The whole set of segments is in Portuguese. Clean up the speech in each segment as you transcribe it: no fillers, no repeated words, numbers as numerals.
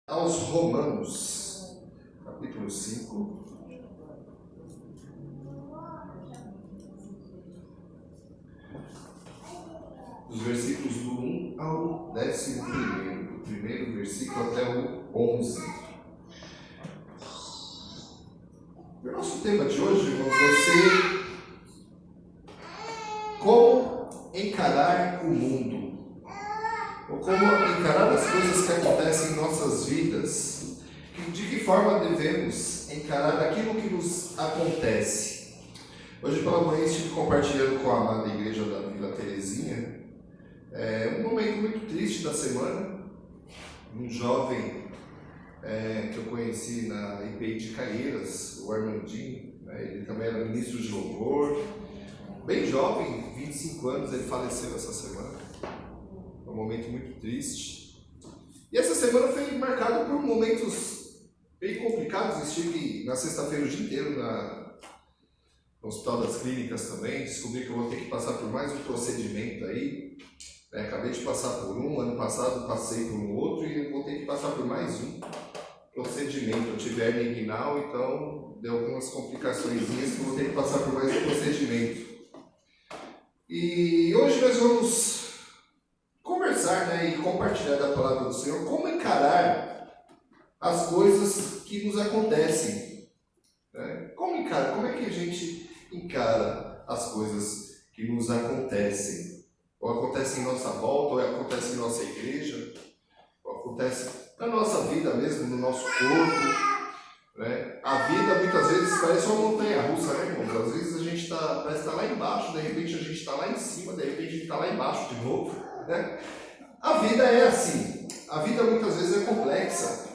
aos Romanos, capítulo 5. Dos versículos do 1 ao 11º, do primeiro versículo até o 11. O nosso tema de hoje, irmãos, vai ser como encarar o mundo, ou como encarar as coisas que acontecem em nossas vidas, de que forma devemos encarar aquilo que nos acontece. Hoje pela manhã estive compartilhando com a amada igreja da Vila Terezinha um momento muito triste da semana. Um jovem que eu conheci na IPI de Caieiras, o Armandinho, ele também era ministro de louvor, bem jovem, 25 anos, ele faleceu essa semana. Um momento muito triste. E essa semana foi marcada por momentos bem complicados. Estive na sexta-feira o dia inteiro no Hospital das Clínicas também. Descobri que eu vou ter que passar por mais um procedimento aí. Acabei de passar por um, ano passado passei por um outro e eu vou ter que passar por mais um procedimento. Eu tive hernia inguinal, então deu algumas complicações que eu vou ter que passar por mais um procedimento. E hoje nós vamos conversar e compartilhar da palavra do Senhor, como encarar as coisas que nos acontecem. Como é que a gente encara as coisas que nos acontecem? Ou acontece em nossa volta, ou acontece em nossa igreja, ou acontece na nossa vida mesmo, no nosso corpo. A vida muitas vezes parece uma montanha-russa, né, irmãos? Às vezes a gente parece estar lá embaixo, de repente a gente está lá em cima, de repente a gente está lá embaixo de novo. A vida é assim, a vida muitas vezes é complexa.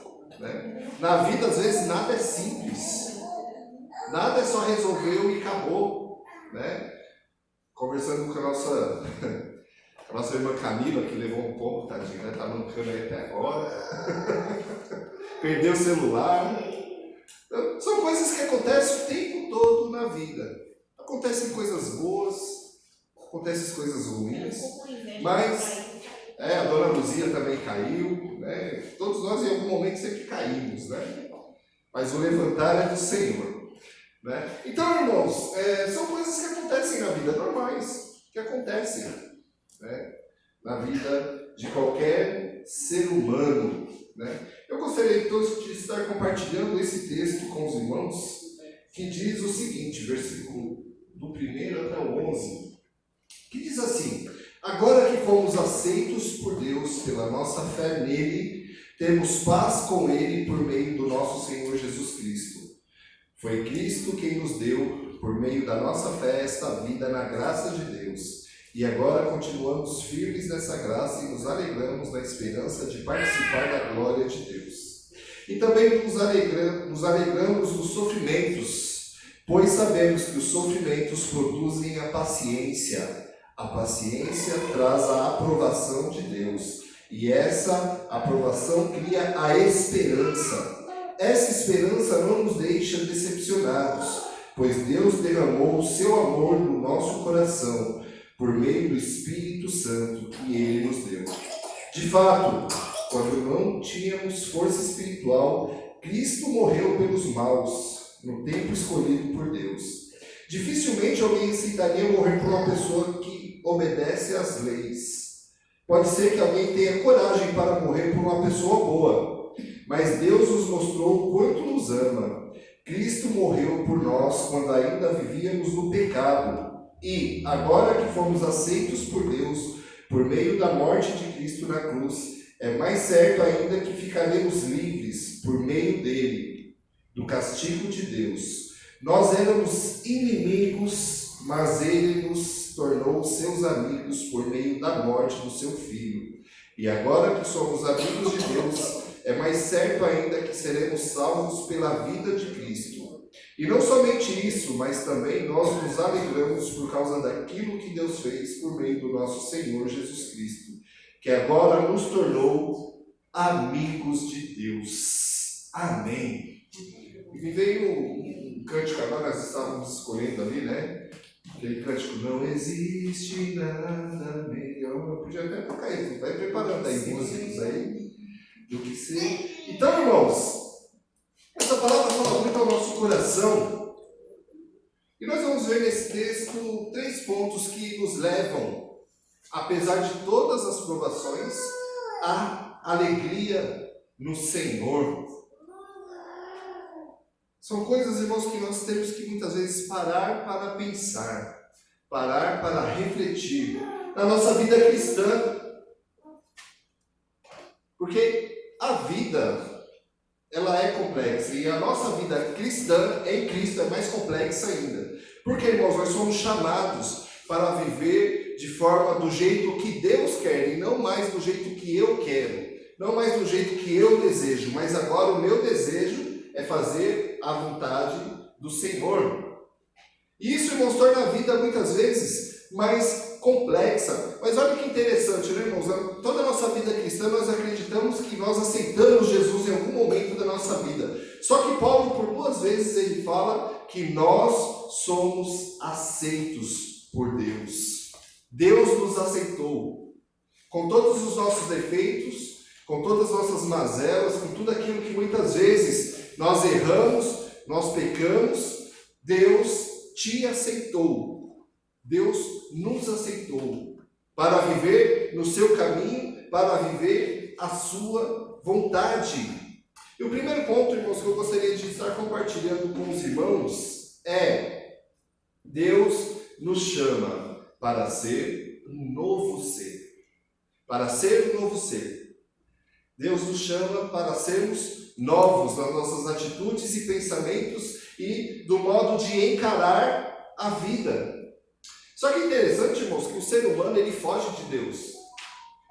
Na vida às vezes nada é simples, nada é só resolveu e acabou. Conversando com a nossa irmã Camila, que levou um pouco, tadinha, está mancando aí até agora. Perdeu o celular. Então, são coisas que acontecem o tempo todo na vida. Acontecem coisas boas, acontecem coisas ruins, mas a dona Luzia também caiu, todos nós em algum momento sempre caímos, mas o levantar é do Senhor. Então, irmãos, são coisas que acontecem na vida, normais, que acontecem na vida de qualquer ser humano. Eu gostaria então de estar compartilhando esse texto com os irmãos, que diz o seguinte, versículo do 1 até o 11, que diz assim: agora que fomos aceitos por Deus pela nossa fé nele, temos paz com ele por meio do nosso Senhor Jesus Cristo. Foi Cristo quem nos deu, por meio da nossa fé, esta vida na graça de Deus. E agora continuamos firmes nessa graça e nos alegramos na esperança de participar da glória de Deus. E também nos alegramos nos sofrimentos, pois sabemos que os sofrimentos produzem a paciência. A paciência traz a aprovação de Deus. E essa aprovação cria a esperança. Essa esperança não nos deixa decepcionados, pois Deus derramou o seu amor no nosso coração, por meio do Espírito Santo que Ele nos deu. De fato, quando não tínhamos força espiritual, Cristo morreu pelos maus, no tempo escolhido por Deus. Dificilmente alguém aceitaria morrer por uma pessoa que obedece às leis. Pode ser que alguém tenha coragem para morrer por uma pessoa boa, mas Deus nos mostrou o quanto nos ama. Cristo morreu por nós quando ainda vivíamos no pecado. E, agora que fomos aceitos por Deus, por meio da morte de Cristo na cruz, é mais certo ainda que ficaremos livres, por meio dele, do castigo de Deus. Nós éramos inimigos, mas ele nos tornou seus amigos por meio da morte do seu Filho. E agora que somos amigos de Deus, é mais certo ainda que seremos salvos pela vida de Cristo. E não somente isso, mas também nós nos alegramos por causa daquilo que Deus fez por meio do nosso Senhor Jesus Cristo, que agora nos tornou amigos de Deus. Amém. E me veio um cântico, agora nós estávamos escolhendo ali, aquele cântico, não existe nada melhor. Eu podia até tocar isso, vai preparando aí músicos aí, do que ser Então, irmãos, essa palavra fala muito ao nosso coração. E nós vamos ver nesse texto 3 pontos que nos levam, apesar de todas as provações, à alegria no Senhor. São coisas, irmãos, que nós temos que muitas vezes parar para pensar, parar para refletir na nossa vida cristã. Porque a vida, ela é complexa, e a nossa vida cristã em Cristo é mais complexa ainda. Porque, irmãos, nós somos chamados para viver de forma do jeito que Deus quer, e não mais do jeito que eu quero, não mais do jeito que eu desejo, mas agora o meu desejo é fazer a vontade do Senhor. E isso, irmãos, torna a vida muitas vezes mais complexa. Mas olha que interessante, né, irmãos? Toda a nossa vida cristã, nós acreditamos que nós aceitamos Jesus em algum momento da nossa vida. Só que Paulo, por 2 vezes, ele fala que nós somos aceitos por Deus. Deus nos aceitou. Com todos os nossos defeitos, com todas as nossas mazelas, com tudo aquilo que muitas vezes nós erramos, nós pecamos, Deus te aceitou. Deus nos aceitou para viver no seu caminho, para viver a sua vontade. E o primeiro ponto, irmãos, que eu gostaria de estar compartilhando com os irmãos é: Deus nos chama para ser um novo ser. Para ser um novo ser. Deus nos chama para sermos novos nas nossas atitudes e pensamentos e do modo de encarar a vida. Só que é interessante, irmãos, que o ser humano, ele foge de Deus.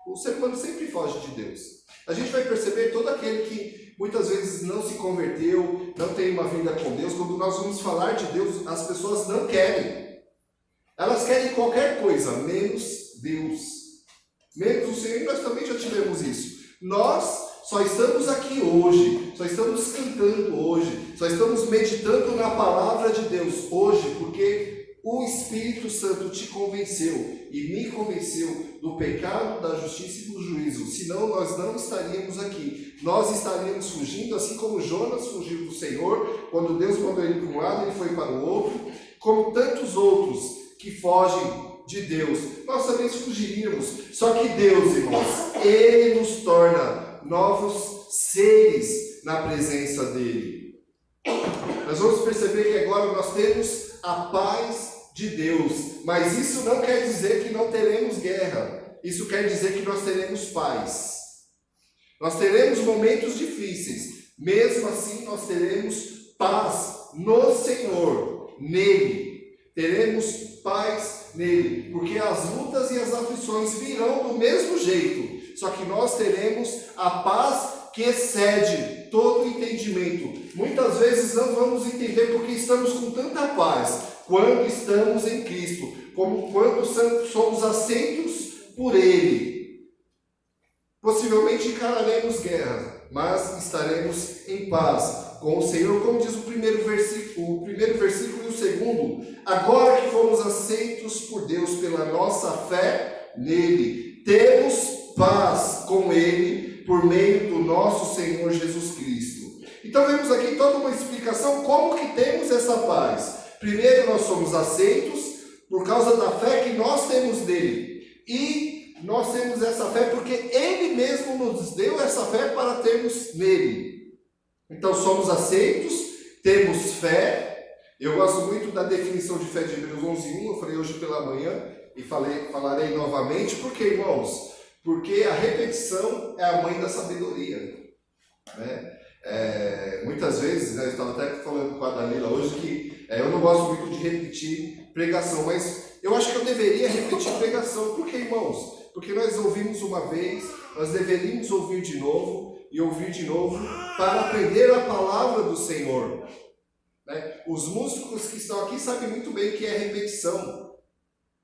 O ser humano sempre foge de Deus. A gente vai perceber todo aquele que muitas vezes não se converteu, não tem uma vida com Deus. Quando nós vamos falar de Deus, as pessoas não querem. Elas querem qualquer coisa, menos Deus. Menos o Senhor, e nós também já tivemos isso. Nós só estamos aqui hoje, só estamos cantando hoje, só estamos meditando na palavra de Deus hoje, porque o Espírito Santo te convenceu e me convenceu do pecado, da justiça e do juízo. Senão nós não estaríamos aqui. Nós estaríamos fugindo, assim como Jonas fugiu do Senhor. Quando Deus mandou ele para um lado, ele foi para o outro. Como tantos outros que fogem de Deus, nós também fugiríamos. Só que Deus, irmãos, Ele nos torna novos seres na presença dEle. Nós vamos perceber que agora nós temos a paz de Deus, mas isso não quer dizer que não teremos guerra. Isso quer dizer que nós teremos paz. Nós teremos momentos difíceis, mesmo assim nós teremos paz no Senhor, nele. Teremos paz nele, porque as lutas e as aflições virão do mesmo jeito, só que nós teremos a paz que excede todo o entendimento. Muitas vezes não vamos entender porque estamos com tanta paz quando estamos em Cristo, como quando somos aceitos por Ele. Possivelmente encararemos guerra, mas estaremos em paz com o Senhor, como diz o primeiro versículo e o segundo. Agora que fomos aceitos por Deus pela nossa fé nele, temos paz com Ele por meio do nosso Senhor Jesus Cristo. Então vemos aqui toda uma explicação como que temos essa paz. Primeiro, nós somos aceitos por causa da fé que nós temos nele. E nós temos essa fé porque Ele mesmo nos deu essa fé para termos nele. Então somos aceitos, temos fé. Eu gosto muito da definição de fé de Hebreus 11:1, eu falei hoje pela manhã e falarei novamente. Por quê, irmãos? Porque a repetição é a mãe da sabedoria, né? Muitas vezes, né, eu estava até falando com a Dalila hoje que eu não gosto muito de repetir pregação, mas eu acho que eu deveria repetir pregação. Por quê, irmãos? Porque nós ouvimos uma vez, nós deveríamos ouvir de novo e ouvir de novo para aprender a palavra do Senhor. Né? Os músicos que estão aqui sabem muito bem o que é repetição.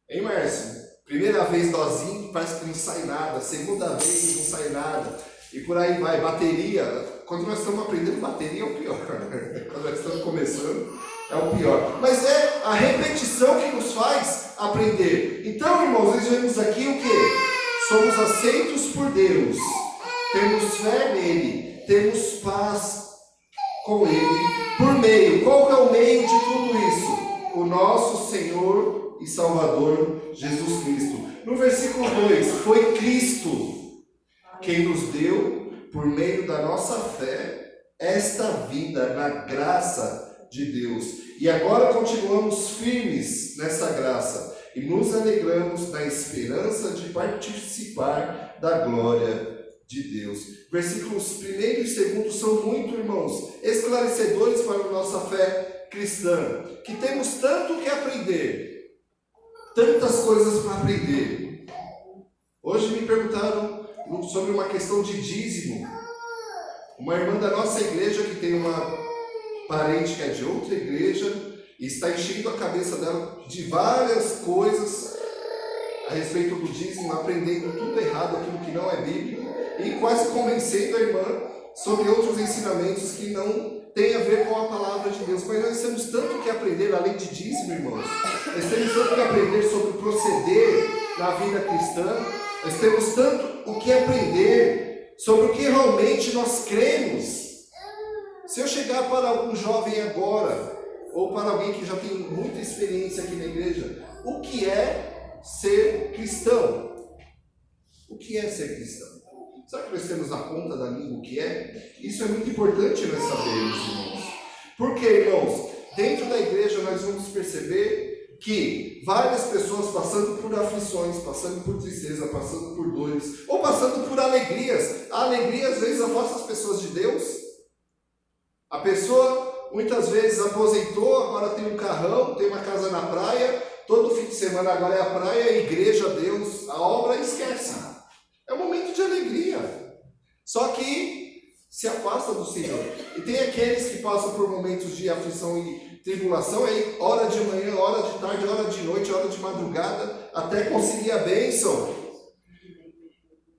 Hein, Márcio? Primeira vez dozinho, parece que não sai nada. Segunda vez não sai nada. E por aí vai. Bateria, quando nós estamos aprendendo bateria é o pior. Quando nós estamos começando é o pior. Mas é a repetição que nos faz aprender. Então, irmãos, nós vemos aqui o quê? Somos aceitos por Deus. Temos fé nele. temos paz com Ele por meio. Qual que é o meio de tudo isso? O nosso Senhor e Salvador Jesus Cristo. No versículo 2, foi Cristo quem nos deu, por meio da nossa fé, esta vida na graça de Deus. E agora continuamos firmes nessa graça e nos alegramos na esperança de participar da glória de Deus. Versículos 1 e 2 são muito, irmãos, esclarecedores para a nossa fé cristã, que temos tanto que aprender, tantas coisas para aprender. Hoje me perguntaram sobre uma questão de dízimo. Uma irmã da nossa igreja que tem uma parente que é de outra igreja e está enchendo a cabeça dela de várias coisas a respeito do dízimo, aprendendo tudo errado, aquilo que não é bíblico, e quase convencendo a irmã sobre outros ensinamentos que não têm a ver com a palavra de Deus. Mas nós temos tanto que aprender, além de dízimo, irmãos. Nós temos tanto que aprender sobre o proceder na vida cristã. Nós temos tanto o que aprender sobre o que realmente nós cremos. Se eu chegar para algum jovem agora, ou para alguém que já tem muita experiência aqui na igreja, o que é ser cristão? O que é ser cristão? Será que nós temos na ponta da língua o que é? Isso é muito importante nós sabermos, irmãos. Porque, irmãos, dentro da igreja nós vamos perceber que várias pessoas passando por aflições, passando por tristeza, passando por dores, ou passando por alegrias. A alegria às vezes afasta as pessoas de Deus. A pessoa muitas vezes aposentou, agora tem um carrão, tem uma casa na praia, todo fim de semana agora é a praia, a igreja, Deus, a obra, esquece. É um momento de alegria. Só que se afasta do Senhor. E tem aqueles que passam por momentos de aflição e tribulação, aí hora de manhã, hora de tarde, hora de noite, hora de madrugada, até conseguir a bênção.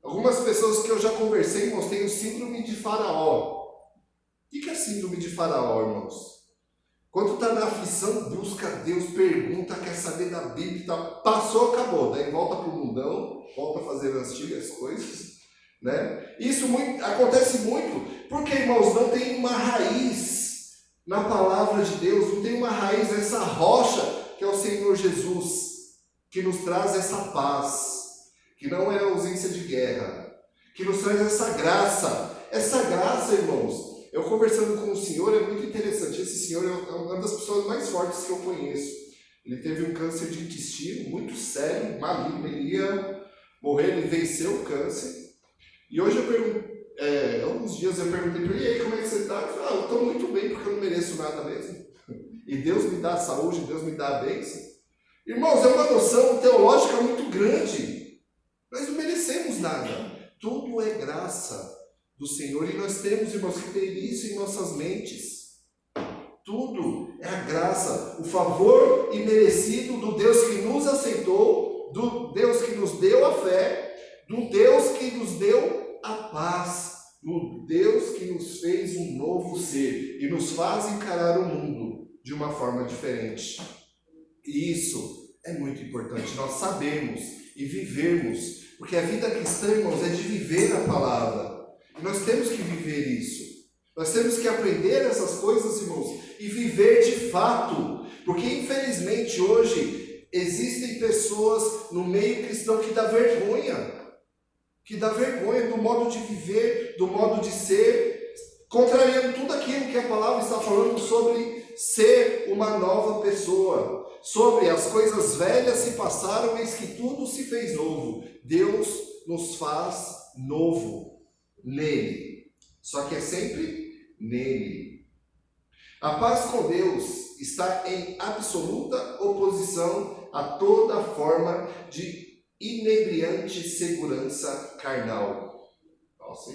Algumas pessoas que eu já conversei, irmãos, têm o síndrome de Faraó. O que é síndrome de Faraó, irmãos? Quando está na aflição, busca Deus, pergunta, quer saber da Bíblia, tá? Passou, acabou. Daí volta para o mundão, volta a fazer as antigas coisas, né? Isso acontece muito, porque, irmãos, não tem uma raiz na palavra de Deus, não tem uma raiz nessa rocha que é o Senhor Jesus, que nos traz essa paz, que não é ausência de guerra, que nos traz essa graça. Essa graça, irmãos, eu conversando com o senhor, é muito interessante. Esse senhor é uma das pessoas mais fortes que eu conheço. Ele teve um câncer de intestino muito sério, maligno, ele ia morrer, ele venceu o câncer. E hoje eu perguntei, alguns dias eu perguntei para ele, e aí, como é que você está? Ele falou, eu estou muito bem, porque eu não mereço nada mesmo. E Deus me dá a saúde, Deus me dá a bênção. Irmãos, é uma noção teológica muito grande. Nós não merecemos nada. Tudo é graça do Senhor, e nós temos, irmãos, que ter isso em nossas mentes. Tudo é a graça, o favor imerecido do Deus que nos aceitou, do Deus que nos deu a fé, do Deus que nos deu a paz, do Deus que nos fez um novo ser e nos faz encarar o mundo de uma forma diferente. E isso é muito importante, nós sabemos e vivermos, porque a vida cristã, irmãos, é de viver a palavra. Nós temos que viver isso. Nós temos que aprender essas coisas, irmãos, e viver de fato. Porque, infelizmente, hoje, existem pessoas no meio cristão que dá vergonha. Que dá vergonha do modo de viver, do modo de ser, contrariando tudo aquilo que a palavra está falando sobre ser uma nova pessoa. Sobre as coisas velhas se passaram, eis que tudo se fez novo. Deus nos faz novo. Nele, só que é sempre nele. A paz com Deus está em absoluta oposição a toda forma de inebriante segurança carnal. Nossa,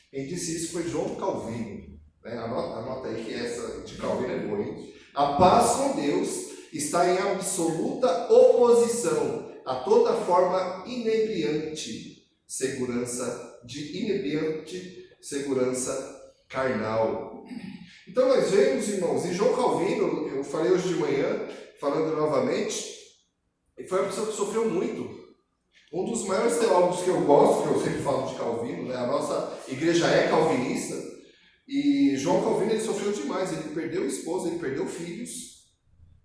quem disse isso foi João Calvino, né? Anota aí que essa de Calvino é boa, hein? A paz com Deus está em absoluta oposição a toda forma inebriante segurança carnal. Então nós vemos, irmãos, e João Calvino, eu falei hoje de manhã, falando novamente, foi uma pessoa que sofreu muito. Um dos maiores teólogos que eu gosto, que eu sempre falo de Calvino, né? A nossa igreja é calvinista, e João Calvino ele sofreu demais, ele perdeu esposa, ele perdeu filhos,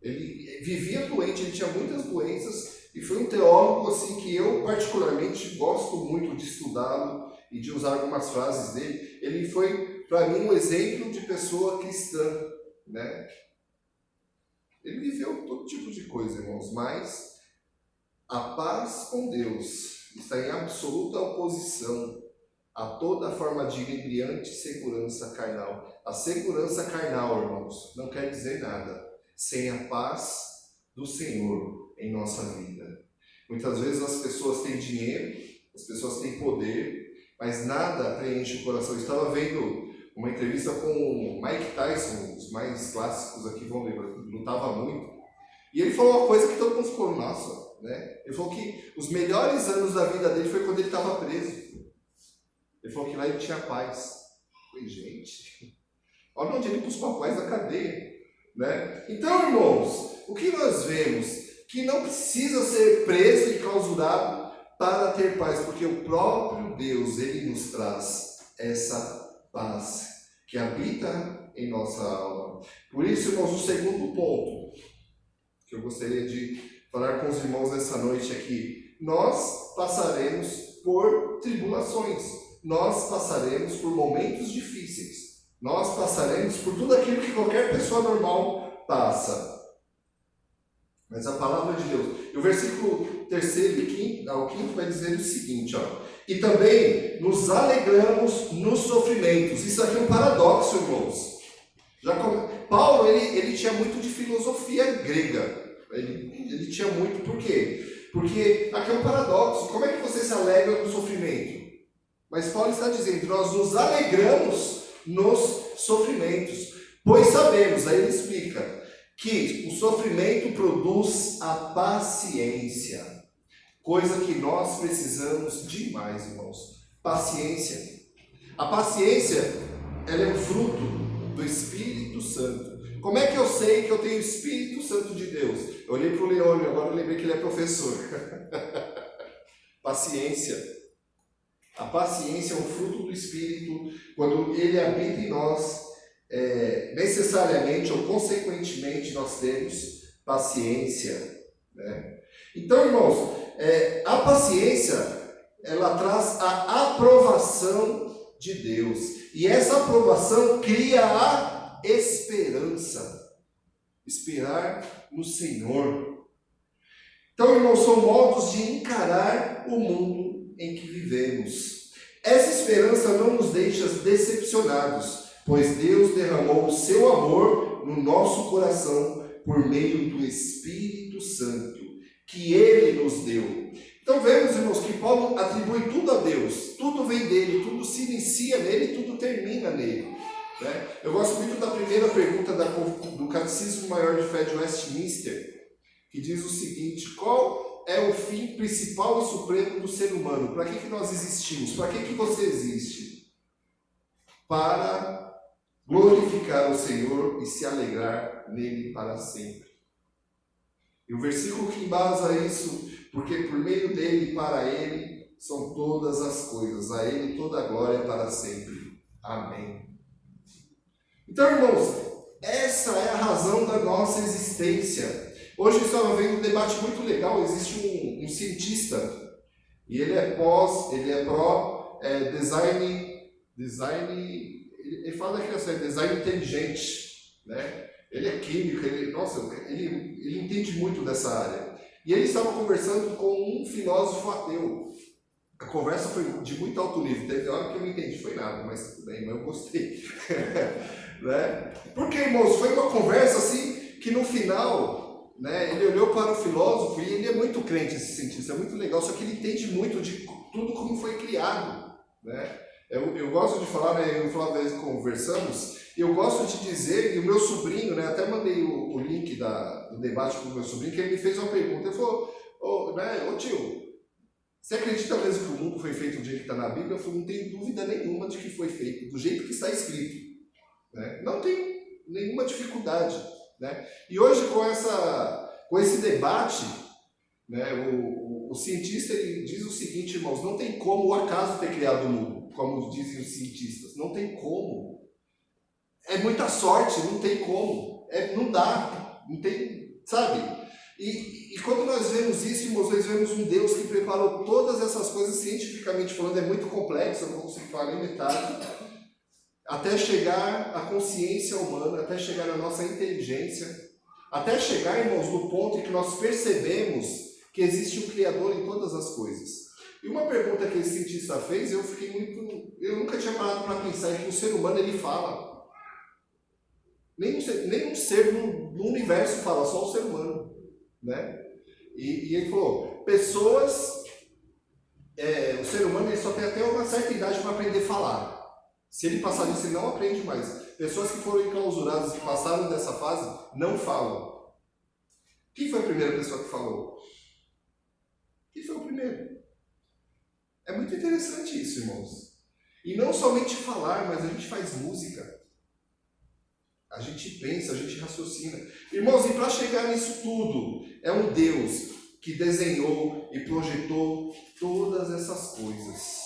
ele vivia doente, ele tinha muitas doenças, e foi um teólogo assim, que eu particularmente gosto muito de estudá-lo e de usar algumas frases dele. Ele foi, para mim, um exemplo de pessoa cristã, né? Ele viveu todo tipo de coisa, irmãos, mas a paz com Deus está em absoluta oposição a toda forma de inebriante segurança carnal. A segurança carnal, irmãos, não quer dizer nada sem a paz do Senhor em nossa vida. Muitas vezes as pessoas têm dinheiro, as pessoas têm poder, mas nada preenche o coração. Eu estava vendo uma entrevista com o Mike Tyson, os mais clássicos aqui vão lembrar, lutava muito, e ele falou uma coisa que todo mundo ficou, nossa, né? Ele falou que os melhores anos da vida dele foi quando ele estava preso. Ele falou que lá ele tinha paz. Eu falei, gente, olha onde ele buscou a paz na cadeia, né? Então, irmãos, o que nós vemos? Que não precisa ser preso e clausurado para ter paz, porque o próprio Deus, ele nos traz essa paz que habita em nossa alma. Por isso, irmãos, o segundo ponto que eu gostaria de falar com os irmãos nessa noite aqui: nós passaremos por tribulações, nós passaremos por momentos difíceis, nós passaremos por tudo aquilo que qualquer pessoa normal passa. Mas a palavra de Deus, e o versículo 3º e 5º vai dizer o seguinte, ó: e também nos alegramos nos sofrimentos. Isso aqui é um paradoxo, irmãos. Paulo, ele tinha muito de filosofia grega. Ele tinha muito, por quê? Porque aqui é um paradoxo. Como é que você se alegra no sofrimento? Mas Paulo está dizendo, nós nos alegramos nos sofrimentos, pois sabemos, aí ele explica, que o sofrimento produz a paciência, coisa que nós precisamos demais, irmãos. Paciência. A paciência, ela é um fruto do Espírito Santo. Como é que eu sei que eu tenho o Espírito Santo de Deus? Eu olhei para o Leônio, agora eu lembrei que ele é professor. Paciência. A paciência é um fruto do Espírito. Quando ele habita em nós, necessariamente ou consequentemente nós temos paciência, né? Então, irmãos, a paciência, ela traz a aprovação de Deus, e essa aprovação cria a esperança. Esperar no Senhor. Então, irmãos, são modos de encarar o mundo em que vivemos. Essa esperança não nos deixa decepcionados, pois Deus derramou o seu amor no nosso coração por meio do Espírito Santo, que Ele nos deu. Então vemos, irmãos, que Paulo atribui tudo a Deus, tudo vem dele, tudo se inicia nele, tudo termina nele, né? Eu gosto muito da primeira pergunta do Catecismo Maior de Fé de Westminster, que diz o seguinte: qual é o fim principal e supremo do ser humano? Para que nós existimos? Para que você existe? Para glorificar o Senhor e se alegrar nele para sempre. E o versículo que embasa isso: porque por meio dele e para ele são todas as coisas, a ele toda a glória para sempre. Amém. Então, irmãos, essa é a razão da nossa existência. Hoje eu estava vendo um debate muito legal. Existe um cientista, e ele é design, ele fala da criação, design inteligente, né? Ele é químico, ele entende muito dessa área. E ele estava conversando com um filósofo ateu. A conversa foi de muito alto nível. Teve hora que eu não entendi, foi nada, mas tudo bem, mas eu gostei. Né? Porque, irmãos, foi uma conversa assim, que no final, né, ele olhou para o filósofo, e ele é muito crente, esse cientista, é muito legal, só que ele entende muito de tudo como foi criado, né? Eu gosto de falar, né, eu falava vezes conversamos, eu gosto de dizer, e o meu sobrinho, né, até mandei o link do debate para o meu sobrinho, que ele me fez uma pergunta. Ele falou, ô tio, você acredita mesmo que o mundo foi feito do jeito que está na Bíblia? Eu falei, não tenho dúvida nenhuma de que foi feito, do jeito que está escrito, né? Não tem nenhuma dificuldade, né? E hoje com esse debate, né, o o cientista ele diz o seguinte, irmãos, não tem como o acaso ter criado o mundo, como dizem os cientistas, não tem como. É muita sorte, não tem como, não dá, não tem, sabe? E quando nós vemos isso, irmãos, nós vemos um Deus que preparou todas essas coisas, cientificamente falando, é muito complexo, eu não consigo falar nem metade, até chegar à consciência humana, até chegar na nossa inteligência, até chegar, irmãos, no ponto em que nós percebemos que existe um Criador em todas as coisas. E uma pergunta que esse cientista fez, eu nunca tinha parado para pensar, é que o ser humano, ele fala. Nenhum ser no universo fala, só o ser humano. Né? E ele falou, pessoas, o ser humano ele só tem até uma certa idade para aprender a falar. Se ele passar disso, ele não aprende mais. Pessoas que foram enclausuradas, que passaram dessa fase, não falam. Quem foi a primeira pessoa que falou? Quem foi o primeiro? É muito interessante isso, irmãos. E não somente falar, mas a gente faz música. A gente pensa, a gente raciocina. Irmãos, e para chegar nisso tudo, é um Deus que desenhou e projetou todas essas coisas.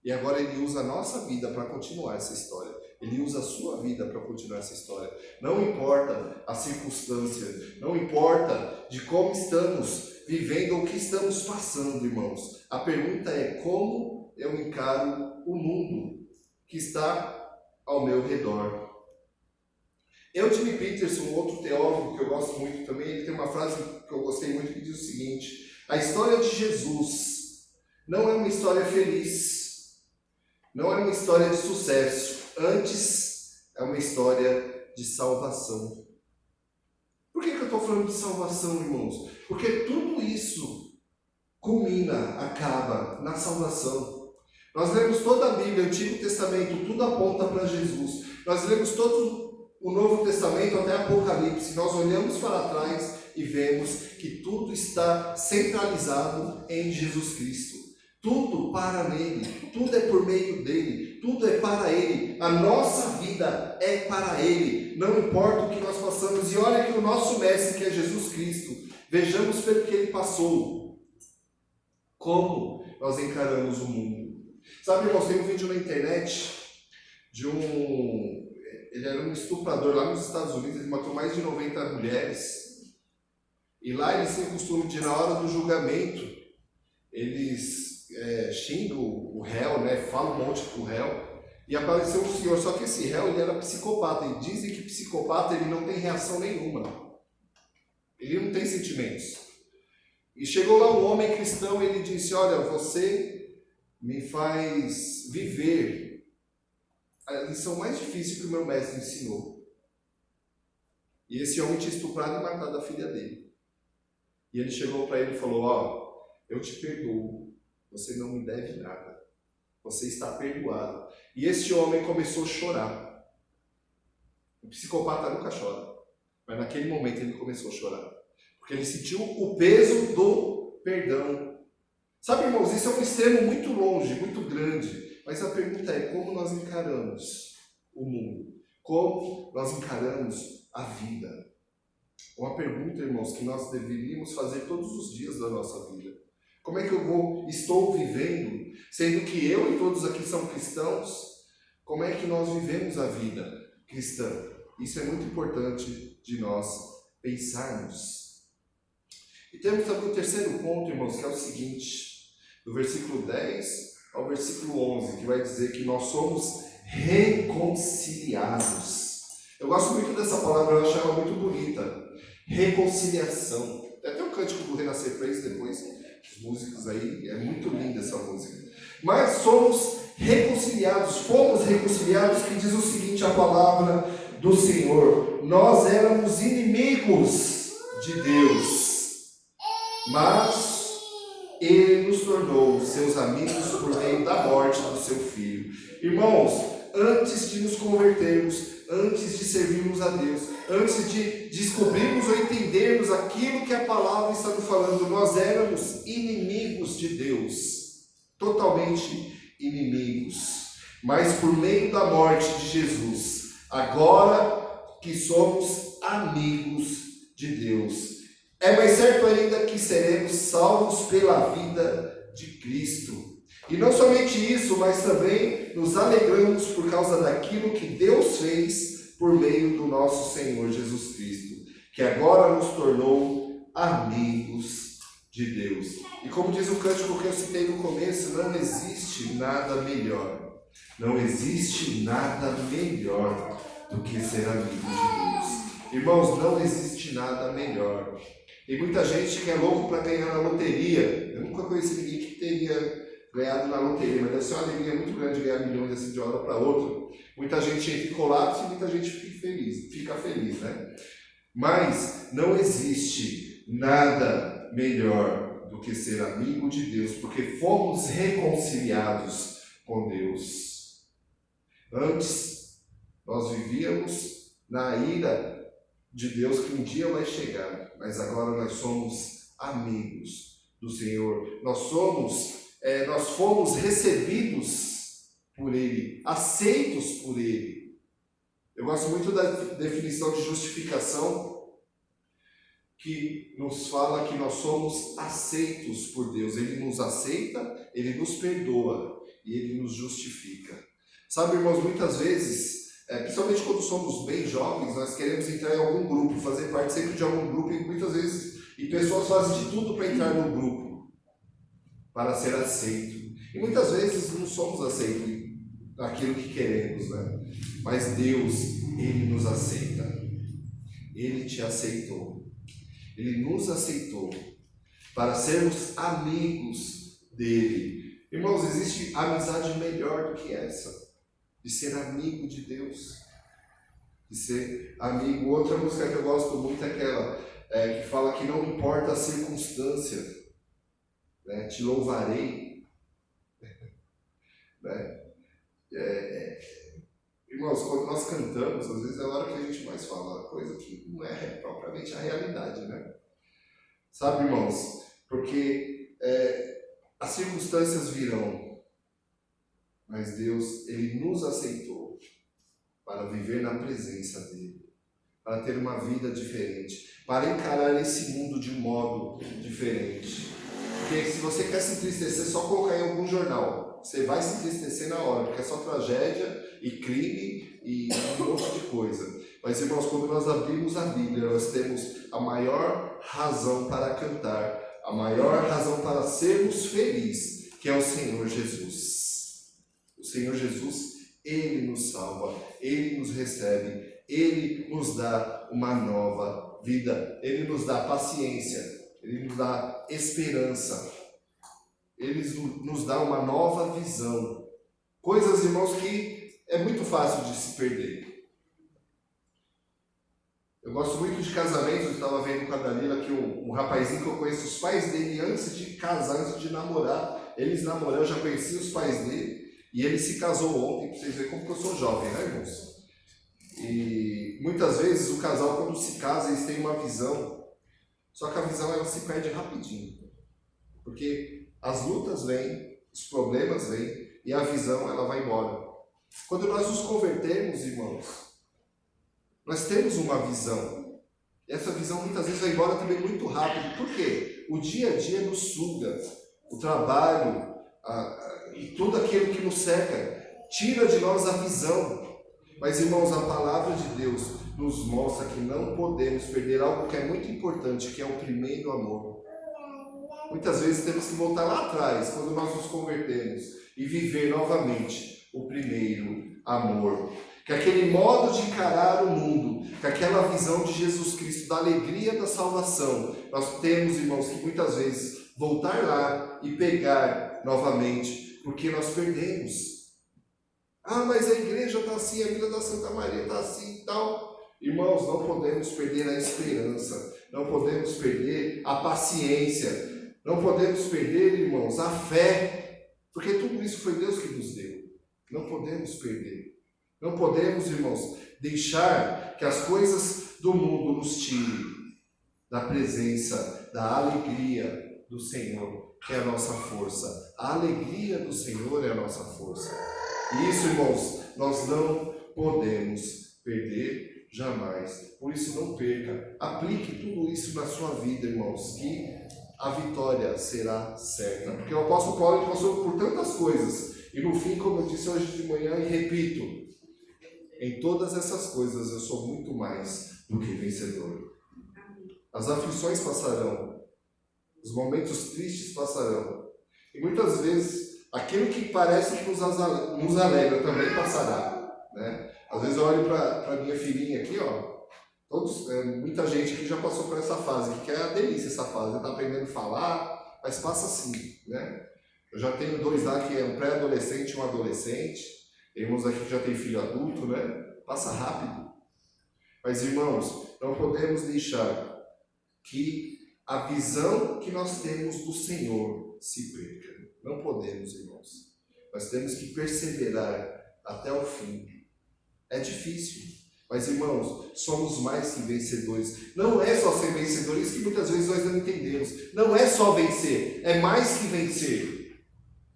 E agora Ele usa a nossa vida para continuar essa história. Ele usa a sua vida para continuar essa história. Não importa a circunstância, não importa de como estamos vivendo ou o que estamos passando, irmãos. A pergunta é como eu encaro o mundo que está ao meu redor. Eugene Peterson, outro teólogo que eu gosto muito também, ele tem uma frase que eu gostei muito que diz o seguinte: a história de Jesus não é uma história feliz, não é uma história de sucesso, antes é uma história de salvação. Por que eu estou falando de salvação, irmãos? Porque tudo isso culmina, acaba na salvação. Nós lemos toda a Bíblia, o Antigo Testamento, tudo aponta para Jesus. Nós lemos todo o Novo Testamento até Apocalipse, nós olhamos para trás e vemos que tudo está centralizado em Jesus Cristo. Tudo para nele, tudo é por meio dele, tudo é para ele. A nossa vida é para ele, não importa o que nós passamos. E olha que o nosso mestre, que é Jesus Cristo, vejamos pelo que ele passou, como nós encaramos o mundo. Sabe, irmãos, tem um vídeo na internet de ele era um estuprador lá nos Estados Unidos, ele matou mais de 90 mulheres. E lá eles têm o costume de, na hora do julgamento, eles xingam o réu, né? Falam um monte pro réu. E apareceu um senhor, só que esse réu ele era psicopata. E dizem que psicopata ele não tem reação nenhuma. Ele não tem sentimentos. E chegou lá um homem cristão e ele disse: olha, você me faz viver a lição mais difícil que o meu mestre ensinou. E esse homem tinha estuprado e matado a filha dele. E ele chegou para ele e falou: ó, eu te perdoo, você não me deve nada, você está perdoado. E esse homem começou a chorar. O psicopata nunca chora, mas naquele momento ele começou a chorar, porque ele sentiu o peso do perdão. Sabe, irmãos, isso é um extremo muito longe, muito grande. Mas a pergunta é como nós encaramos o mundo? Como nós encaramos a vida? Uma pergunta, irmãos, que nós deveríamos fazer todos os dias da nossa vida. Como é que estou vivendo, sendo que eu e todos aqui são cristãos? Como é que nós vivemos a vida cristã? Isso é muito importante de nós pensarmos. E temos também o terceiro ponto, irmãos, que é o seguinte, do versículo 10 ao versículo 11, que vai dizer que nós somos reconciliados. Eu gosto muito dessa palavra, eu acho ela muito bonita. Reconciliação. Tem até um cântico do Renascer Praise depois, os músicos aí, é muito linda essa música. Mas somos reconciliados, fomos reconciliados, que diz o seguinte, a palavra do Senhor: nós éramos inimigos de Deus, mas Ele nos tornou seus amigos por meio da morte do seu Filho. Irmãos, antes de nos convertermos, antes de servirmos a Deus, antes de descobrirmos ou entendermos aquilo que a palavra está nos falando, nós éramos inimigos de Deus, totalmente inimigos. Mas por meio da morte de Jesus, agora que somos amigos de Deus, É mais certo ainda que seremos salvos pela vida de Cristo. E não somente isso, mas também nos alegramos por causa daquilo que Deus fez por meio do nosso Senhor Jesus Cristo, que agora nos tornou amigos de Deus. E como diz o cântico que eu citei no começo, não existe nada melhor. Não existe nada melhor do que ser amigo de Deus. Irmãos, não existe nada melhor. Tem muita gente que é louco para ganhar na loteria. Eu nunca conheci ninguém que teria ganhado na loteria, mas deve ser uma alegria muito grande ganhar milhões assim de uma hora para outra. Muita gente entra em colapso e muita gente fica feliz, né? Mas não existe nada melhor do que ser amigo de Deus, porque fomos reconciliados com Deus. Antes, nós vivíamos na ira de Deus que um dia vai chegar, mas agora nós somos amigos do Senhor. Nós fomos recebidos por Ele, aceitos por Ele. Eu gosto muito da definição de justificação, que nos fala que nós somos aceitos por Deus. Ele nos aceita, Ele nos perdoa e Ele nos justifica. Sabe, irmãos, muitas vezes, principalmente quando somos bem jovens, nós queremos entrar em algum grupo, fazer parte sempre de algum grupo, e muitas vezes pessoas fazem de tudo para entrar no grupo, para ser aceito. E muitas vezes não somos aceitos naquilo que queremos, né? Mas Deus, Ele nos aceita. Ele te aceitou. Ele nos aceitou para sermos amigos dele. Irmãos, existe amizade melhor do que essa, de ser amigo de Deus, de ser amigo. Outra música que eu gosto muito é aquela que fala que não importa a circunstância, né? Te louvarei. Né? Irmãos, quando nós cantamos, às vezes é a hora que a gente mais fala coisa que não é propriamente a realidade, né? Sabe, irmãos, porque as circunstâncias virão, mas Deus, Ele nos aceitou para viver na presença dEle, para ter uma vida diferente, para encarar esse mundo de um modo diferente. Porque se você quer se entristecer, só colocar em algum jornal, você vai se entristecer na hora, porque é só tragédia e crime e um monte de coisa. Mas, irmãos, quando nós abrimos a Bíblia, nós temos a maior razão para cantar, a maior razão para sermos felizes, que é o Senhor Jesus. O Senhor Jesus, Ele nos salva, Ele nos recebe, Ele nos dá uma nova vida, Ele nos dá paciência, Ele nos dá esperança, Ele nos dá uma nova visão. Coisas, irmãos, que é muito fácil de se perder. Eu gosto muito de casamentos. Eu estava vendo com a Dalila que um rapazinho que eu conheço, os pais dele, antes de casar, antes de namorar, eles namoraram, eu já conheci os pais dele, e ele se casou ontem, para vocês verem como que eu sou jovem, né, irmãos? E muitas vezes o casal, quando se casa, eles têm uma visão, só que a visão ela se perde rapidinho, porque as lutas vêm, os problemas vêm, e a visão ela vai embora. Quando nós nos convertermos, irmãos, nós temos uma visão. E essa visão muitas vezes vai embora também muito rápido. Por quê? O dia a dia nos suga. O trabalho e tudo aquilo que nos cerca tira de nós a visão. Mas, irmãos, a palavra de Deus nos mostra que não podemos perder algo que é muito importante, que é o primeiro amor. Muitas vezes temos que voltar lá atrás, quando nós nos convertemos, e viver novamente o primeiro amor. Que aquele modo de encarar o mundo, que aquela visão de Jesus Cristo, da alegria da salvação, nós temos, irmãos, que muitas vezes voltar lá e pegar novamente, porque nós perdemos. Ah, mas a igreja está assim, a Vila da Santa Maria está assim e tal. Irmãos, não podemos perder a esperança, não podemos perder a paciência, não podemos perder, irmãos, a fé, porque tudo isso foi Deus que nos deu. Não podemos perder. Não podemos, irmãos, deixar que as coisas do mundo nos tirem da presença, da alegria do Senhor, que é a nossa força. A alegria do Senhor é a nossa força. E isso, irmãos, nós não podemos perder Jamais. Por isso não perca. Aplique tudo isso na sua vida, irmãos, que a vitória será certa. Porque o apóstolo Paulo passou por tantas coisas. E no fim, como eu disse hoje de manhã e repito, em todas essas coisas eu sou muito mais do que vencedor. As aflições passarão. Os momentos tristes passarão. E muitas vezes aquilo que parece que nos alegra também passará, né? Às vezes eu olho para minha filhinha aqui, ó. Muita gente que já passou por essa fase, que é a delícia essa fase, está aprendendo a falar, mas passa assim, né? Eu já tenho 2 lá que é um pré-adolescente e um adolescente. Tem uns aqui que já tem filho adulto, né? Passa rápido. Mas, irmãos, não podemos deixar que a visão que nós temos do Senhor se perca. Não podemos, irmãos. Nós temos que perseverar até o fim. É difícil, mas, irmãos, somos mais que vencedores. Não é só ser vencedores, que muitas vezes nós não entendemos. Não é só vencer, é mais que vencer.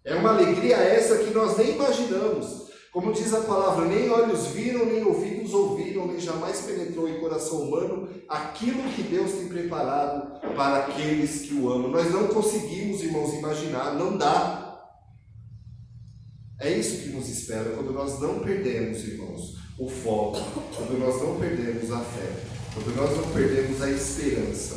É uma alegria essa que nós nem imaginamos. Como diz a palavra, nem olhos viram, nem ouvidos ouviram, nem jamais penetrou em coração humano aquilo que Deus tem preparado para aqueles que o amam. Nós não conseguimos, irmãos, imaginar, não dá. É isso que nos espera quando nós não perdemos, irmãos, o foco, quando nós não perdemos a fé, quando nós não perdemos a esperança.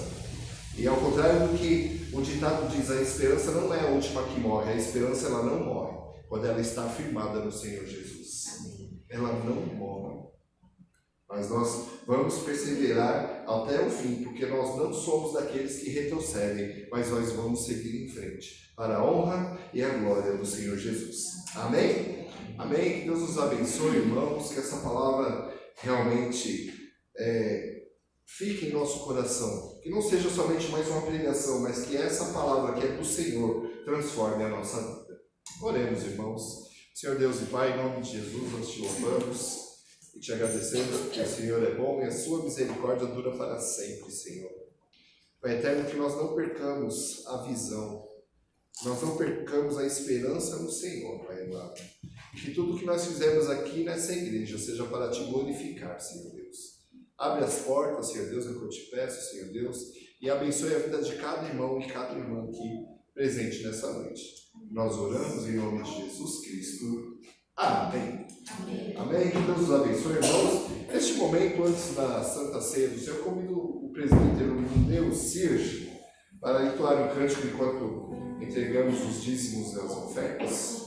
E ao contrário do que o ditado diz, a esperança não é a última que morre, a esperança ela não morre quando ela está firmada no Senhor Jesus. Ela não morre. Mas nós vamos perseverar até o fim, porque nós não somos daqueles que retrocedem, mas nós vamos seguir em frente, para a honra e a glória do Senhor Jesus. Amém? Amém? Que Deus nos abençoe, irmãos, que essa palavra realmente fique em nosso coração, que não seja somente mais uma pregação, mas que essa palavra que é do Senhor transforme a nossa vida. Oremos, irmãos. Senhor Deus e Pai, em nome de Jesus, nós te louvamos e te agradecemos porque o Senhor é bom e a sua misericórdia dura para sempre, Senhor. Pai eterno, que nós não percamos a visão, nós não percamos a esperança no Senhor, Pai amado. Que tudo que nós fizemos aqui nessa igreja seja para te glorificar, Senhor Deus. Abre as portas, Senhor Deus, é o que eu te peço, Senhor Deus, e abençoe a vida de cada irmão e cada irmã aqui presente nessa noite. Nós oramos em nome de Jesus Cristo. Amém. Amém. Amém. Que Deus os abençoe, irmãos. Neste momento, antes da Santa Ceia do Senhor, eu convido o presbítero Deus Sirge para entoar um cântico enquanto entregamos os dízimos e as ofertas.